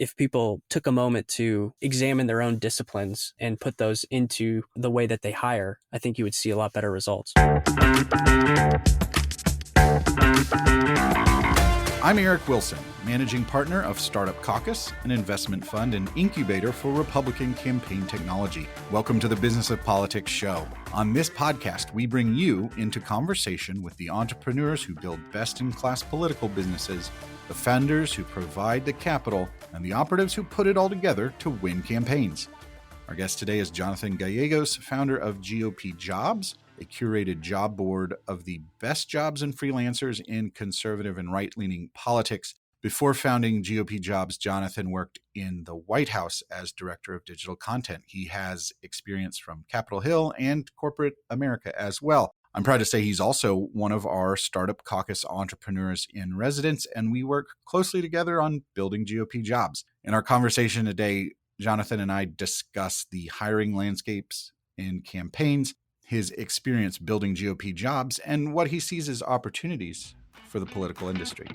if people took a moment to examine their own disciplines and put those into the way that they hire, I think you would see a lot better results. I'm Eric Wilson, managing partner of Startup Caucus, an investment fund and incubator for Republican campaign technology. Welcome to the Business of Politics show. On this podcast, we bring you into conversation with the entrepreneurs who build best-in-class political businesses, the founders who provide the capital, and the operatives who put it all together to win campaigns. Our guest today is Jonathan Gallegos, founder of GOP Jobs, a curated job board of the best jobs and freelancers in conservative and right-leaning politics. Before founding GOP Jobs, Jonathan worked in the White House as director of digital content. He has experience from Capitol Hill and corporate America as well. I'm proud to say he's also one of our Startup Caucus entrepreneurs in residence, and we work closely together on building GOP Jobs. In our conversation today, Jonathan and I discuss the hiring landscapes in campaigns, his experience building GOP Jobs, and what he sees as opportunities for the political industry.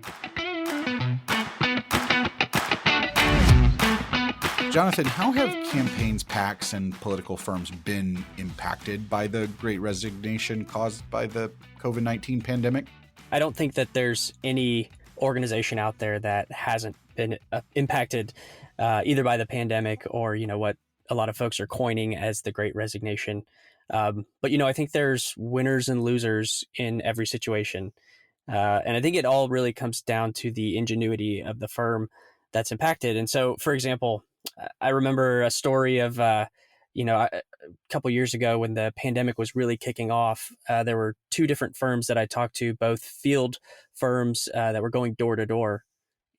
Jonathan, how have campaigns, PACs, and political firms been impacted by the Great Resignation caused by the COVID-19 pandemic? I don't think that there's any organization out there that hasn't been impacted either by the pandemic or, what a lot of folks are coining as the Great Resignation. But, I think there's winners and losers in every situation. And I think it all really comes down to the ingenuity of the firm that's impacted. And so, for example, I remember a story of, a couple years ago when the pandemic was really kicking off, there were two different firms that I talked to, both field firms that were going door to door.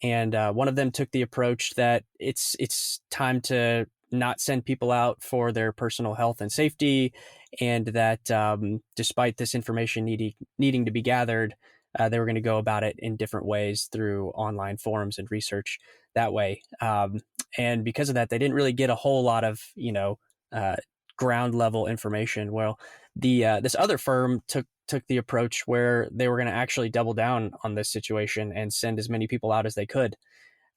And one of them took the approach that it's time to not send people out for their personal health and safety, and that despite this information needing to be gathered, they were going to go about it in different ways through online forums and research that way. And because of that, they didn't really get a whole lot of, ground level information. Well, this other firm took the approach where they were going to actually double down on this situation and send as many people out as they could.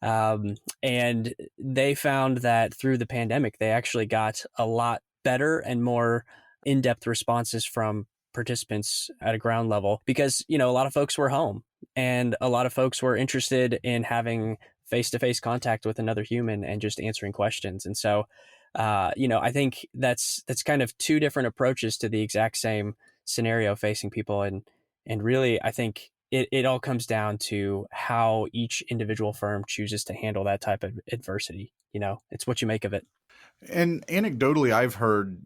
And they found that through the pandemic, they actually got a lot better and more in-depth responses from participants at a ground level because, a lot of folks were home and a lot of folks were interested in having face-to-face contact with another human and just answering questions. And so, I think that's kind of two different approaches to the exact same scenario facing people. And really, I think it all comes down to how each individual firm chooses to handle that type of adversity. It's what you make of it. And anecdotally, I've heard,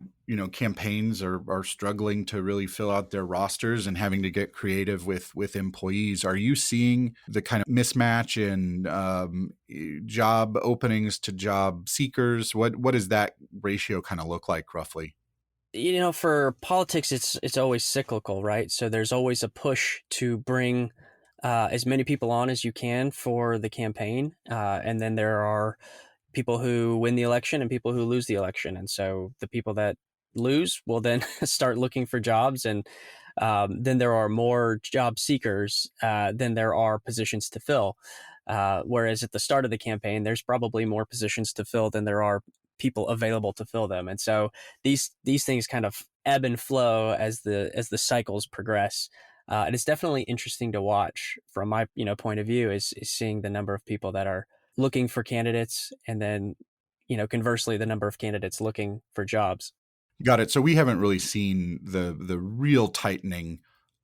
campaigns are struggling to really fill out their rosters and having to get creative with employees. Are you seeing the kind of mismatch in job openings to job seekers? What does that ratio kind of look like roughly? For politics, it's always cyclical, right? So there's always a push to bring as many people on as you can for the campaign. And then there are people who win the election and people who lose the election. And so the people that lose will then start looking for jobs. And then there are more job seekers than there are positions to fill. Whereas at the start of the campaign, there's probably more positions to fill than there are people available to fill them. And so these things kind of ebb and flow as the cycles progress. And it's definitely interesting to watch from my point of view is seeing the number of people that are looking for candidates and then conversely the number of candidates looking for jobs. Got it. So we haven't really seen the real tightening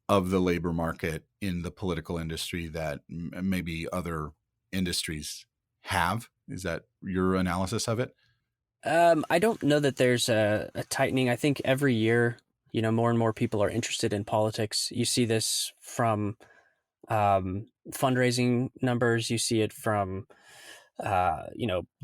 of the labor market in the political industry that maybe other industries have. Is that your analysis of it? I don't know that there's a tightening. I think every year, more and more people are interested in politics. You see this from fundraising numbers. You see it from,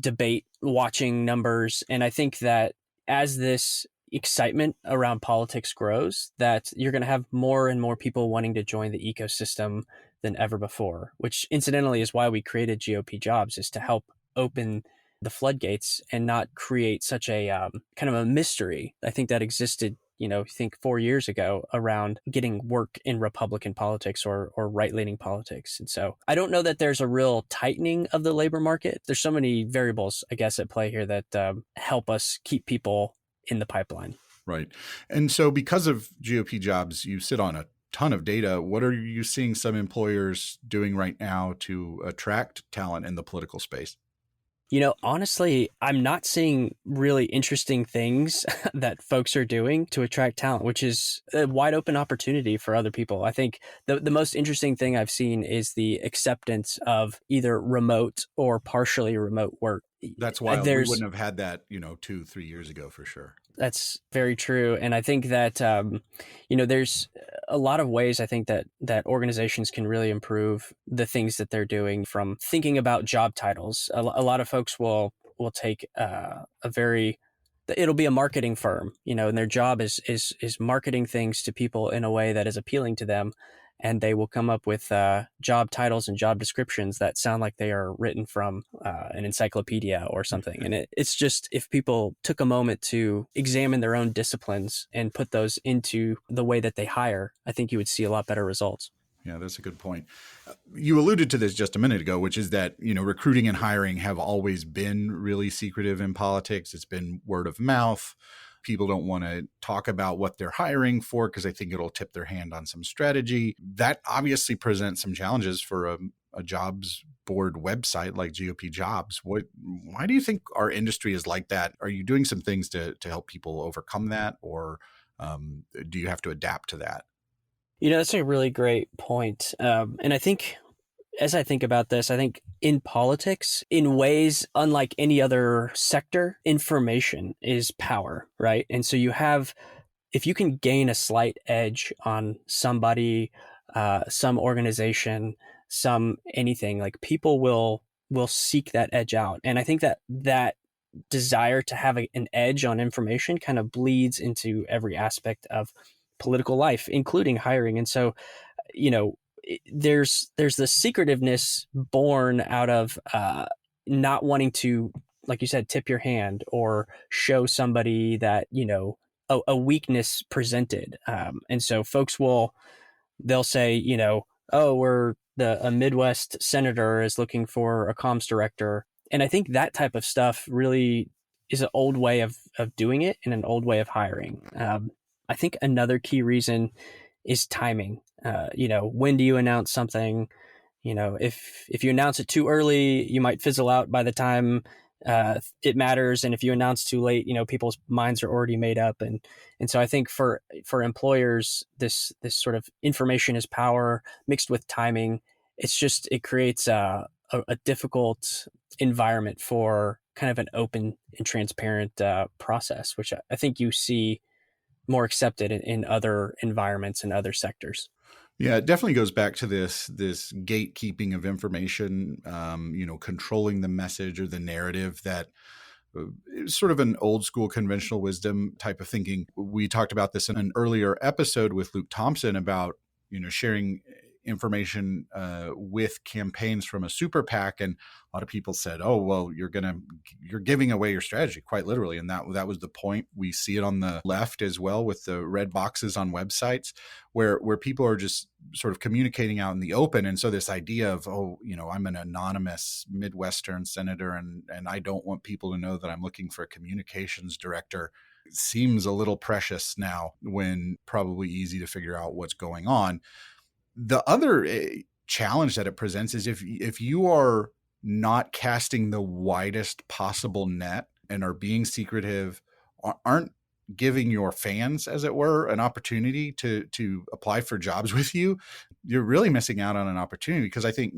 debate watching numbers. And I think that as this excitement around politics grows, that you're going to have more and more people wanting to join the ecosystem than ever before, which incidentally is why we created GOP Jobs, is to help open the floodgates and not create such a kind of a mystery. I think that existed think 4 years ago around getting work in Republican politics or right-leaning politics. And so I don't know that there's a real tightening of the labor market. There's so many variables, I guess, at play here that help us keep people in the pipeline. Right. And so because of GOP jobs, you sit on a ton of data. What are you seeing some employers doing right now to attract talent in the political space? Honestly, I'm not seeing really interesting things that folks are doing to attract talent, which is a wide open opportunity for other people. I think the most interesting thing I've seen is the acceptance of either remote or partially remote work. That's wild. We wouldn't have had that, 2-3 years ago for sure. That's very true. And I think that, there's a lot of ways I think that organizations can really improve the things that they're doing, from thinking about job titles. A lot of folks will take it'll be a marketing firm, and their job is marketing things to people in a way that is appealing to them. And they will come up with job titles and job descriptions that sound like they are written from an encyclopedia or something. And it's just, if people took a moment to examine their own disciplines and put those into the way that they hire, I think you would see a lot better results. Yeah, that's a good point. You alluded to this just a minute ago, which is that, recruiting and hiring have always been really secretive in politics. It's been word of mouth. People don't want to talk about what they're hiring for because they think it'll tip their hand on some strategy. That obviously presents some challenges for a jobs board website like GOP Jobs. Why do you think our industry is like that? Are you doing some things to help people overcome that, or do you have to adapt to that? That's a really great point. And I think, as I think about this, I think in politics, in ways unlike any other sector, information is power, right? And so if you can gain a slight edge on somebody, some organization, anything, like, people will seek that edge out. And I think that desire to have an edge on information kind of bleeds into every aspect of political life, including hiring. And so, there's the secretiveness born out of not wanting to, like you said, tip your hand or show somebody that, a weakness presented. And so folks they'll say, oh, a Midwest senator is looking for a comms director. And I think that type of stuff really is an old way of doing it and an old way of hiring. I think another key reason is timing. When do you announce something? If you announce it too early, you might fizzle out by the time it matters. And if you announce too late, people's minds are already made up. And so I think for employers, this sort of information is power mixed with timing. It creates a difficult environment for kind of an open and transparent process, which I think you see more accepted in other environments and other sectors. Yeah, it definitely goes back to this gatekeeping of information, controlling the message or the narrative that is sort of an old school conventional wisdom type of thinking. We talked about this in an earlier episode with Luke Thompson about, sharing information with campaigns from a super PAC, and a lot of people said, "Oh, well, you're giving away your strategy," quite literally, and that was the point. We see it on the left as well with the red boxes on websites, where people are just sort of communicating out in the open. And so this idea of, oh, I'm an anonymous Midwestern senator, and I don't want people to know that I'm looking for a communications director, seems a little precious now, when probably easy to figure out what's going on. The other challenge that it presents is if you are not casting the widest possible net and are being secretive, aren't giving your fans, as it were, an opportunity to apply for jobs with you, you're really missing out on an opportunity. Because I think,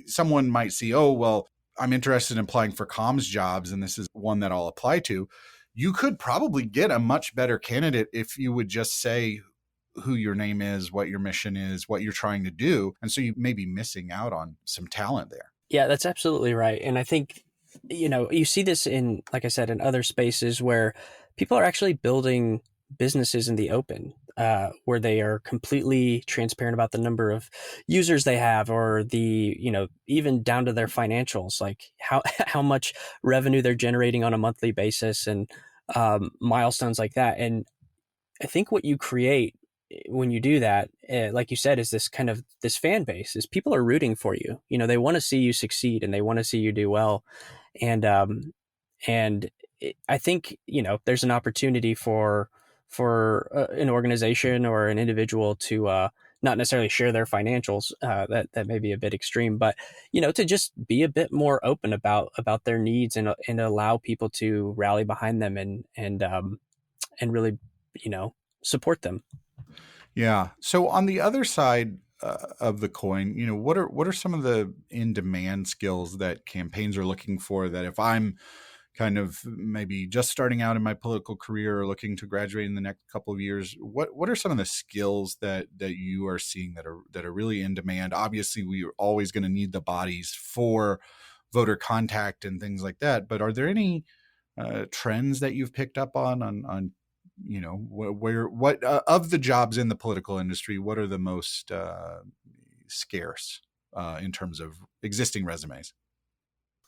someone might see, oh, well, I'm interested in applying for comms jobs, and this is one that I'll apply to. You could probably get a much better candidate if you would just say who your name is, what your mission is, what you're trying to do. And so you may be missing out on some talent there. Yeah, that's absolutely right. And I think, you see this in, like I said, in other spaces where people are actually building businesses in the open, where they are completely transparent about the number of users they have, or even down to their financials, like how much revenue they're generating on a monthly basis, and milestones like that. And I think what you create when you do that, like you said, is this kind of this fan base. Is people are rooting for you. You know, they want to see you succeed and they want to see you do well. And and I think there's an opportunity for an organization or an individual to not necessarily share their financials. That may be a bit extreme, but to just be a bit more open about their needs and allow people to rally behind them and really support them. Yeah. So on the other side of the coin, what are some of the in-demand skills that campaigns are looking for, that if I'm kind of maybe just starting out in my political career or looking to graduate in the next couple of years, what are some of the skills that you are seeing that are really in demand? Obviously, we are always going to need the bodies for voter contact and things like that, but are there any trends that you've picked up on where what of the jobs in the political industry, what are the most scarce in terms of existing resumes?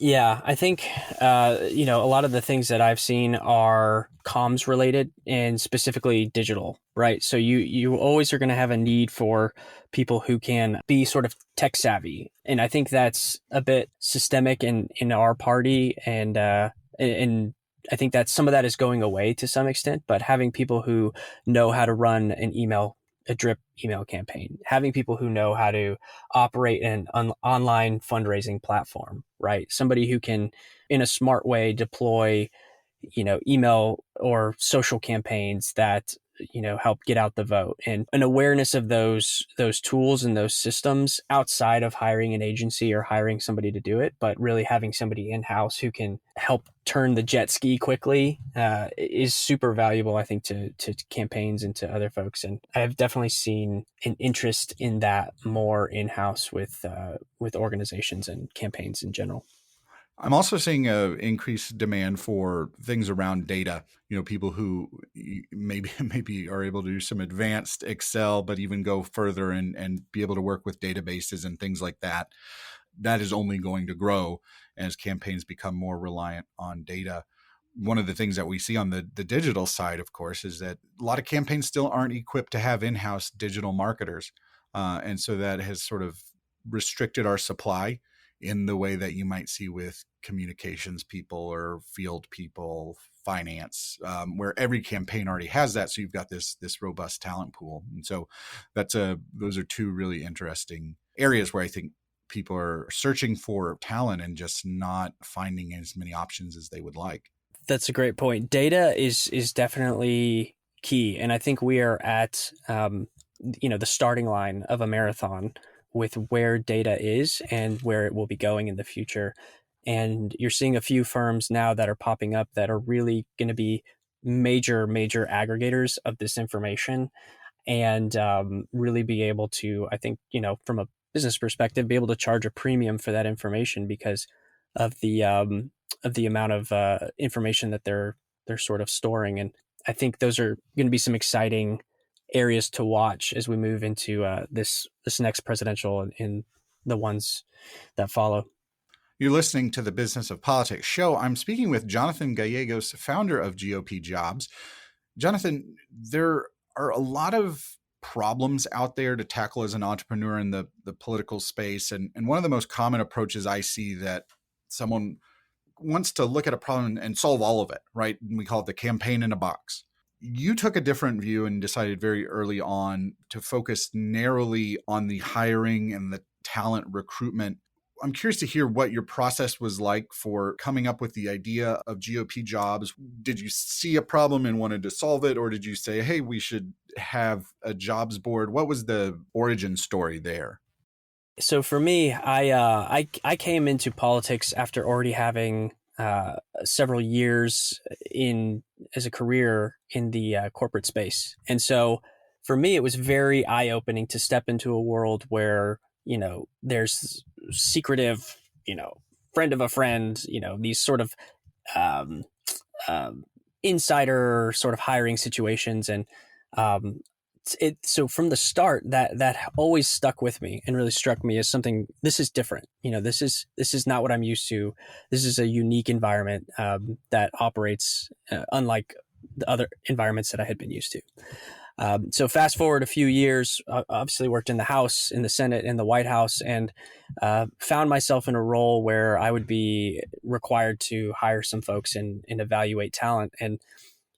Yeah, I think a lot of the things that I've seen are comms related and specifically digital, right? So you always are going to have a need for people who can be sort of tech savvy, and I think that's a bit systemic in our party, and I think that some of that is going away to some extent. But having people who know how to run a drip email campaign, having people who know how to operate an online fundraising platform, right? Somebody who can, in a smart way, deploy, email or social campaigns that, help get out the vote, and an awareness of those tools and those systems outside of hiring an agency or hiring somebody to do it, but really having somebody in-house who can help turn the jet ski quickly is super valuable, I think, to campaigns and to other folks. And I've definitely seen an interest in that more in-house with organizations and campaigns in general. I'm also seeing a increased demand for things around data. People who maybe maybe are able to do some advanced Excel, but even go further and be able to work with databases and things like that. That is only going to grow as campaigns become more reliant on data. One of the things that we see on the digital side, of course, is that a lot of campaigns still aren't equipped to have in-house digital marketers. And so that has sort of restricted our supply in the way that you might see with communications people or field people, finance, where every campaign already has that. So you've got this robust talent pool. And so those are two really interesting areas where I think people are searching for talent and just not finding as many options as they would like. That's a great point. Data is definitely key, and I think we are at the starting line of a marathon with where data is and where it will be going in the future. And you're seeing a few firms now that are popping up that are really going to be major aggregators of this information, and really be able to, I think, from a business perspective, be able to charge a premium for that information because of the amount of information that they're sort of storing. And I think those are going to be some exciting areas to watch as we move into this next presidential and the ones that follow. You're listening to the Business of Politics show. I'm speaking with Jonathan Gallegos, founder of GOP Jobs. Jonathan, there are a lot of problems out there to tackle as an entrepreneur in the political space. And one of the most common approaches I see that someone wants to look at a problem and solve all of it, right? And we call it the campaign in a box. You took a different view and decided very early on to focus narrowly on the hiring and the talent recruitment. I'm curious to hear what your process was like for coming up with the idea of GOP Jobs. Did you see a problem and wanted to solve it? Or did you say, hey, we should have a jobs board? What was the origin story there? So for me, I came into politics after already having several years in as a career in the corporate space, and so for me, it was very eye opening to step into a world where there's secretive, friend of a friend, these sort of um, insider sort of hiring situations, and um, so from the start that always stuck with me and really struck me as something. This is different. This is not what I'm used to. This is a unique environment that operates unlike the other environments that I had been used to. So fast forward a few years, obviously worked in the House, in the Senate, in the White House, and found myself in a role where I would be required to hire some folks and evaluate talent. And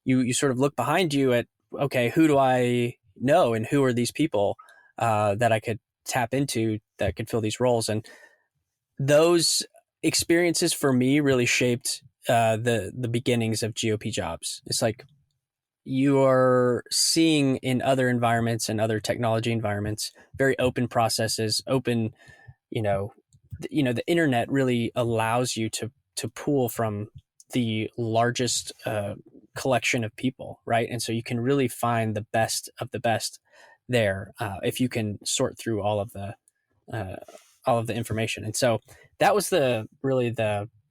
you sort of look behind you at, okay, who do I know and who are these people that I could tap into that could fill these roles? And those experiences for me really shaped the beginnings of GOP jobs. It's like you are seeing in other environments and other technology environments very open processes, open, you know, the internet really allows you to pull from the largest collection of people, right? And so you can really find the best of the best there if you can sort through uh, all of the information. And so that was the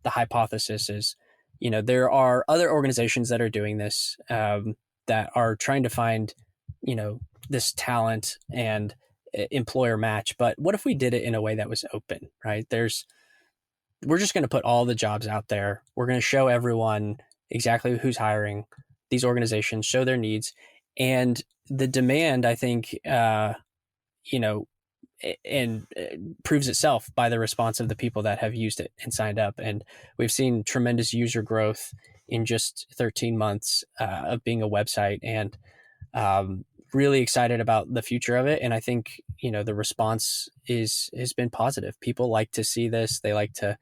hypothesis is, there are other organizations that are doing this, that are trying to find, this talent and employer match. But what if we did it in a way that was open, right? We're just going to put all the jobs out there. We're going to show everyone exactly who's hiring. These organizations show their needs, and the demand, I think, and proves itself by the response of the people that have used it and signed up. And we've seen tremendous user growth in just 13 months of being a website, and really excited about the future of it. And I think, the response has been positive. People like to see this. They like to,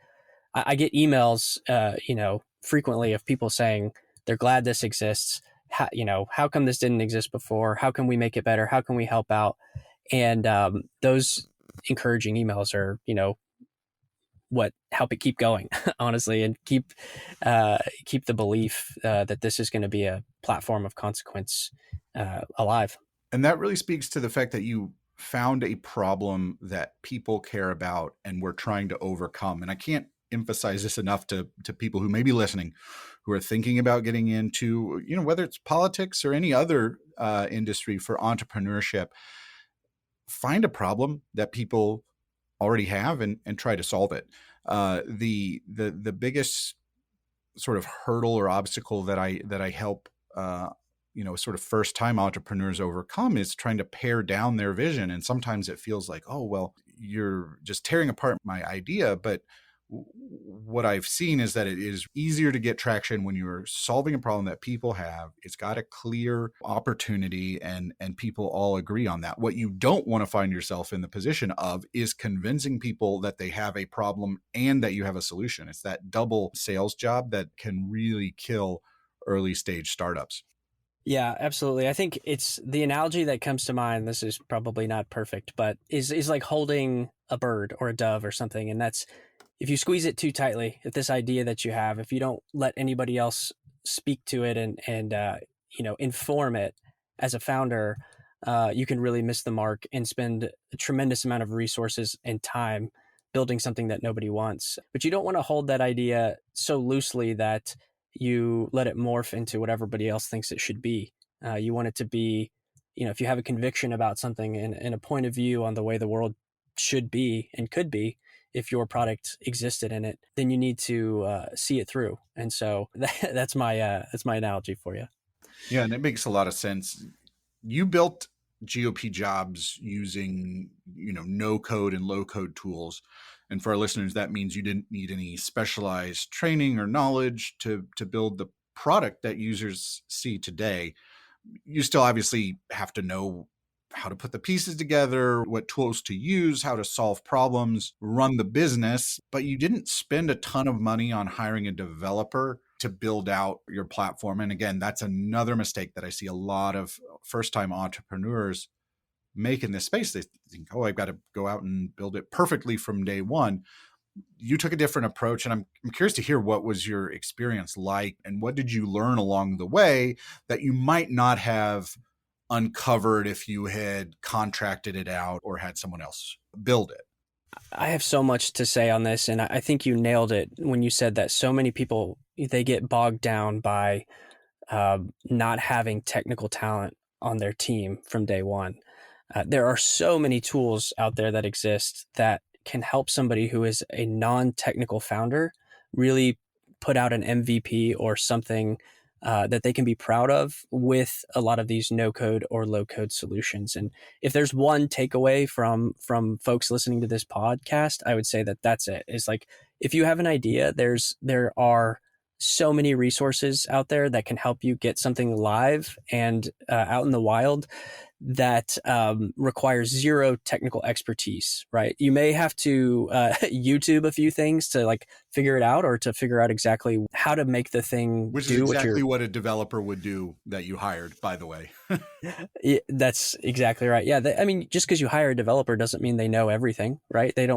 I get emails, frequently of people saying they're glad this exists. How come this didn't exist before? How can we make it better? How can we help out? And those encouraging emails are, what help it keep going, honestly, and keep the belief that this is going to be a platform of consequence alive. And that really speaks to the fact that you found a problem that people care about and we're trying to overcome. And I can't emphasize this enough to people who may be listening, who are thinking about getting into, whether it's politics or any other industry for entrepreneurship. Find a problem that people already have and try to solve it. The biggest sort of hurdle or obstacle that I help sort of first time entrepreneurs overcome is trying to pare down their vision. And sometimes it feels like, oh, well, you're just tearing apart my idea. But what I've seen is that it is easier to get traction when you're solving a problem that people have. It's got a clear opportunity and people all agree on that. What you don't want to find yourself in the position of is convincing people that they have a problem and that you have a solution. It's that double sales job that can really kill early stage startups. Yeah, absolutely. I think it's the analogy that comes to mind. This is probably not perfect, but is like holding a bird or a dove or something. And that's, if you squeeze it too tightly, if this idea that you have, if you don't let anybody else speak to it and inform it as a founder, you can really miss the mark and spend a tremendous amount of resources and time building something that nobody wants. But you don't want to hold that idea so loosely that you let it morph into what everybody else thinks it should be. You want it to be, if you have a conviction about something and a point of view on the way the world should be and could be, if your product existed in it, then you need to see it through. And so that's my analogy for you. Yeah, and it makes a lot of sense. You built GOP jobs using, no code and low code tools. And for our listeners, that means you didn't need any specialized training or knowledge to build the product that users see today. You still obviously have to know how to put the pieces together, what tools to use, how to solve problems, run the business, but you didn't spend a ton of money on hiring a developer to build out your platform. And again, that's another mistake that I see a lot of first-time entrepreneurs make in this space. They think, oh, I've got to go out and build it perfectly from day one. You took a different approach, and I'm curious to hear what was your experience like and what did you learn along the way that you might not have uncovered if you had contracted it out or had someone else build it? I have so much to say on this, and I think you nailed it when you said that so many people, they get bogged down by not having technical talent on their team from day one. There are so many tools out there that exist that can help somebody who is a non-technical founder really put out an MVP or something that they can be proud of with a lot of these no code or low code solutions. And if there's one takeaway from folks listening to this podcast, I would say that that's it. Is like, if you have an idea, there are so many resources out there that can help you get something live and out in the wild that requires zero technical expertise, right? You may have to YouTube a few things to like figure it out, or to figure out exactly how to make the thing Which is do exactly what a developer would do that you hired, by the way. Yeah, that's exactly right. Yeah, I mean, just because you hire a developer doesn't mean they know everything, right? They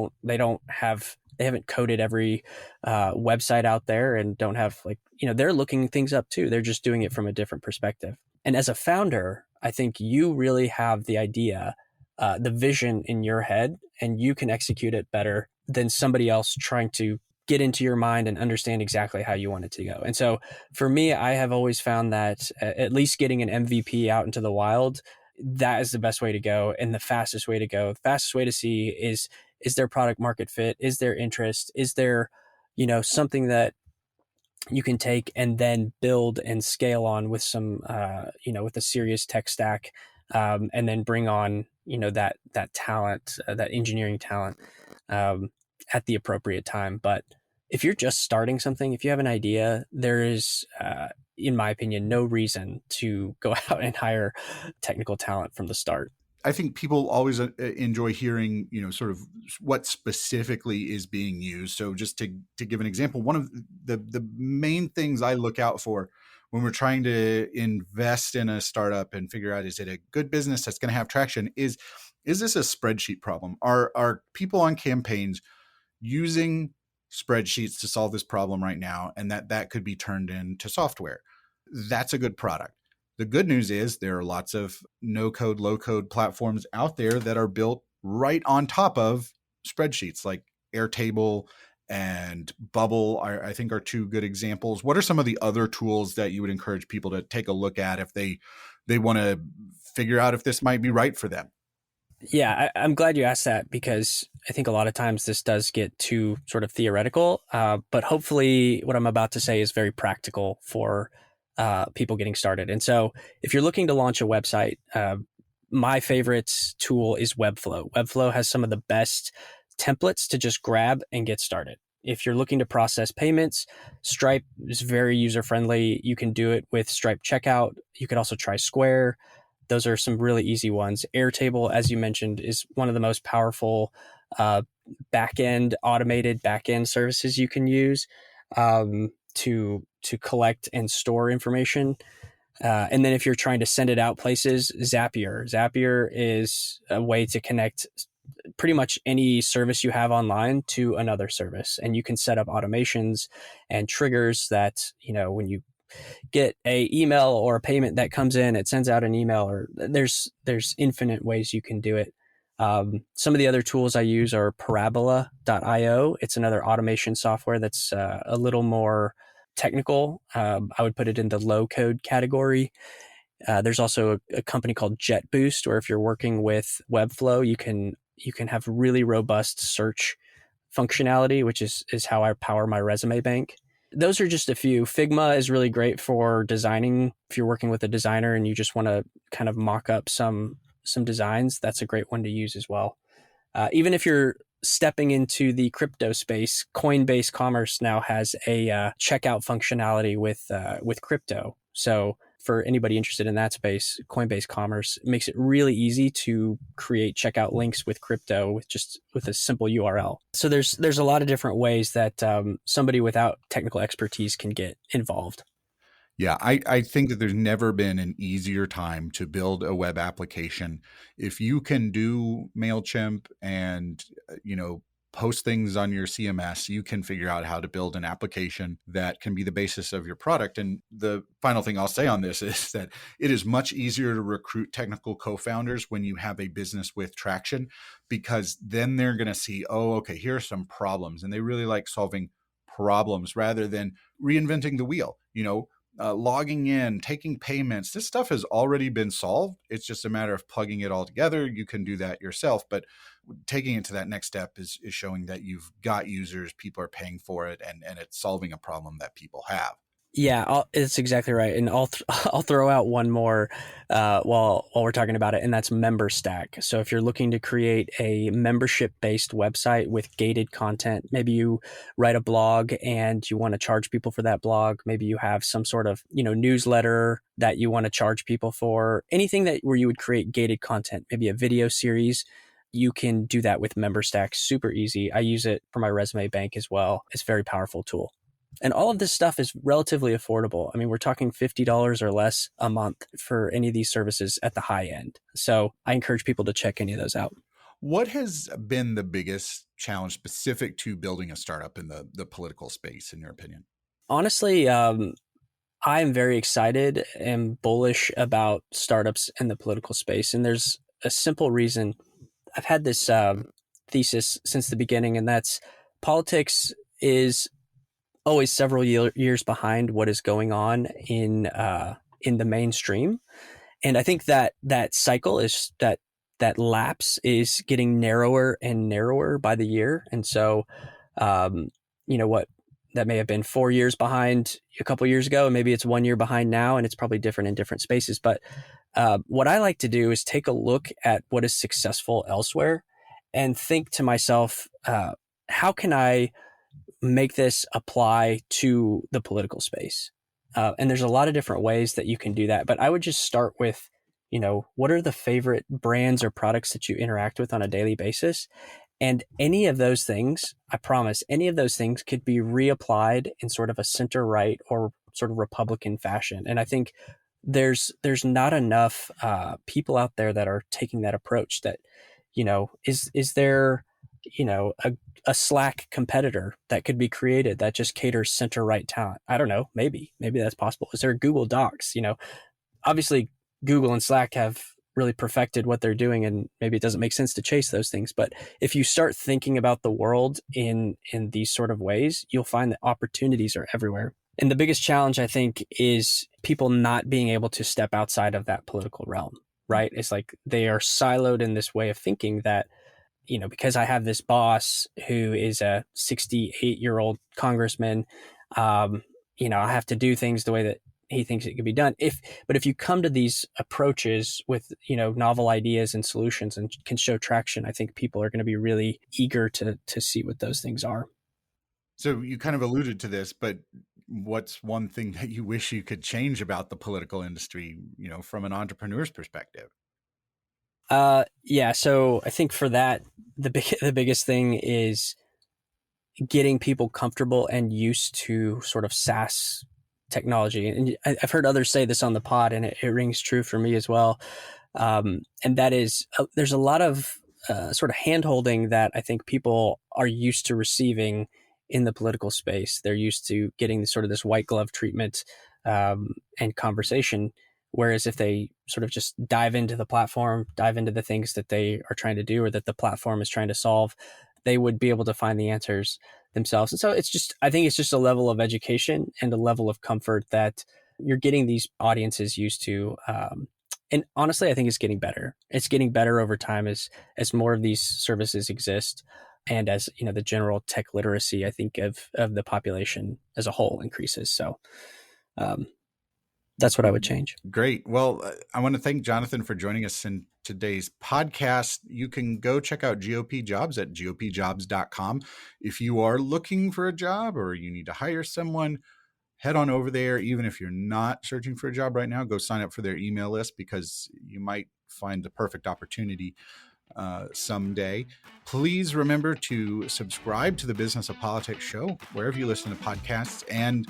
haven't coded every website out there, and don't have, like, they're looking things up too. They're just doing it from a different perspective. And as a founder, I think you really have the idea, the vision in your head, and you can execute it better than somebody else trying to get into your mind and understand exactly how you want it to go. And so for me, I have always found that at least getting an MVP out into the wild, that is the best way to go, and the fastest way to go. The fastest way to see is there product market fit? Is there interest? Is there, something that you can take and then build and scale on with some, with a serious tech stack, and then bring on, that talent, that engineering talent, at the appropriate time. But if you're just starting something, if you have an idea, there is, in my opinion, no reason to go out and hire technical talent from the start. I think people always enjoy hearing, sort of what specifically is being used. So just to give an example, one of the main things I look out for when we're trying to invest in a startup and figure out, is it a good business that's going to have traction, is this a spreadsheet problem? Are people on campaigns using spreadsheets to solve this problem right now, and that could be turned into software? That's a good product. The good news is there are lots of no-code, low-code platforms out there that are built right on top of spreadsheets, like Airtable and Bubble, I think, are two good examples. What are some of the other tools that you would encourage people to take a look at if they want to figure out if this might be right for them? Yeah, I'm glad you asked that, because I think a lot of times this does get too sort of theoretical, but hopefully what I'm about to say is very practical for people getting started. And so if you're looking to launch a website, my favorite tool is Webflow. Webflow has some of the best templates to just grab and get started. If you're looking to process payments, Stripe is very user-friendly. You can do it with Stripe Checkout. You could also try Square. Those are some really easy ones. Airtable, as you mentioned, is one of the most powerful automated back-end services you can use to collect and store information. And then if you're trying to send it out places, Zapier. Zapier is a way to connect pretty much any service you have online to another service. And you can set up automations and triggers that, when you get a email or a payment that comes in, it sends out an email, or there's infinite ways you can do it. Some of the other tools I use are Parabola.io. It's another automation software that's a little more technical. I would put it in the low code category. There's also a company called JetBoost, where if you're working with Webflow, you can have really robust search functionality, which is how I power my resume bank. Those are just a few. Figma is really great for designing. If you're working with a designer and you just want to kind of mock up some designs, that's a great one to use as well. Even if you're stepping into the crypto space, Coinbase Commerce now has a checkout functionality with crypto. So for anybody interested in that space, Coinbase Commerce makes it really easy to create checkout links with crypto with a simple URL. So there's a lot of different ways that somebody without technical expertise can get involved. Yeah, I think that there's never been an easier time to build a web application. If you can do MailChimp and, post things on your CMS, you can figure out how to build an application that can be the basis of your product. And the final thing I'll say on this is that it is much easier to recruit technical co-founders when you have a business with traction, because then they're going to see, oh, okay, here are some problems. And they really like solving problems rather than reinventing the wheel. Logging in, taking payments, this stuff has already been solved. It's just a matter of plugging it all together. You can do that yourself, but taking it to that next step is showing that you've got users, people are paying for it, and it's solving a problem that people have. Yeah, it's exactly right. And I'll throw out one more while we're talking about it, and that's MemberStack. So if you're looking to create a membership-based website with gated content, maybe you write a blog and you want to charge people for that blog. Maybe you have some sort of newsletter that you want to charge people for. Anything where you would create gated content, maybe a video series. You can do that with MemberStack. Super easy. I use it for my resume bank as well. It's a very powerful tool. And all of this stuff is relatively affordable. I mean, we're talking $50 or less a month for any of these services at the high end. So I encourage people to check any of those out. What has been the biggest challenge specific to building a startup in the political space, in your opinion? Honestly, I am very excited and bullish about startups in the political space. And there's a simple reason. I've had this thesis since the beginning, and that's politics is always several years behind what is going on in the mainstream. And I think that cycle is that lapse is getting narrower and narrower by the year. And so, what that may have been 4 years behind a couple of years ago, and maybe it's 1 year behind now, and it's probably different in different spaces. But what I like to do is take a look at what is successful elsewhere and think to myself, how can I make this apply to the political space? And there's a lot of different ways that you can do that. But I would just start with, what are the favorite brands or products that you interact with on a daily basis? And any of those things, I promise, any of those things could be reapplied in sort of a center right or sort of Republican fashion. And I think there's not enough people out there that are taking that approach. That, is there, a Slack competitor that could be created that just caters center right talent? I don't know. Maybe that's possible. Is there Google Docs? Obviously Google and Slack have really perfected what they're doing, and maybe it doesn't make sense to chase those things. But if you start thinking about the world in these sort of ways, you'll find that opportunities are everywhere. And the biggest challenge, I think, is people not being able to step outside of that political realm, right? It's like they are siloed in this way of thinking that, because I have this boss who is a 68-year-old congressman, I have to do things the way that he thinks it could be done. But if you come to these approaches with, novel ideas and solutions and can show traction, I think people are going to be really eager to see what those things are. So you kind of alluded to this, but what's one thing that you wish you could change about the political industry, from an entrepreneur's perspective? Yeah. So I think for that, the biggest thing is getting people comfortable and used to sort of SaaS technology. And I've heard others say this on the pod, and it rings true for me as well. And that is, there's a lot of sort of hand-holding that I think people are used to receiving in the political space. They're used to getting sort of this white glove treatment and conversation. Whereas if they sort of just dive into the platform, dive into the things that they are trying to do or that the platform is trying to solve, they would be able to find the answers themselves. And so I think it's just a level of education and a level of comfort that you're getting these audiences used to. And honestly, I think it's getting better. It's getting better over time as more of these services exist. And as, the general tech literacy, I think, of the population as a whole increases. So, that's what I would change. Great. Well, I want to thank Jonathan for joining us in today's podcast. You can go check out GOP Jobs at gopjobs.com. If you are looking for a job or you need to hire someone, head on over there. Even if you're not searching for a job right now, go sign up for their email list, because you might find the perfect opportunity someday. Please remember to subscribe to the Business of Politics show wherever you listen to podcasts. And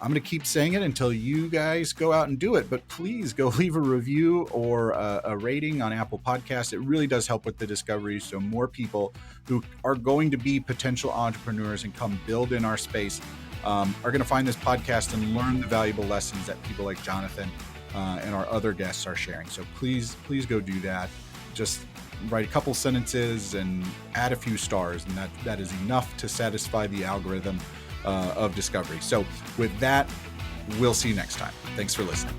I'm going to keep saying it until you guys go out and do it, but please go leave a review or a rating on Apple Podcasts. It really does help with the discovery, so more people who are going to be potential entrepreneurs and come build in our space are going to find this podcast and learn the valuable lessons that people like Jonathan and our other guests are sharing. So please go do that. Just write a couple sentences and add a few stars, and that is enough to satisfy the algorithm of discovery. So with that, we'll see you next time. Thanks for listening.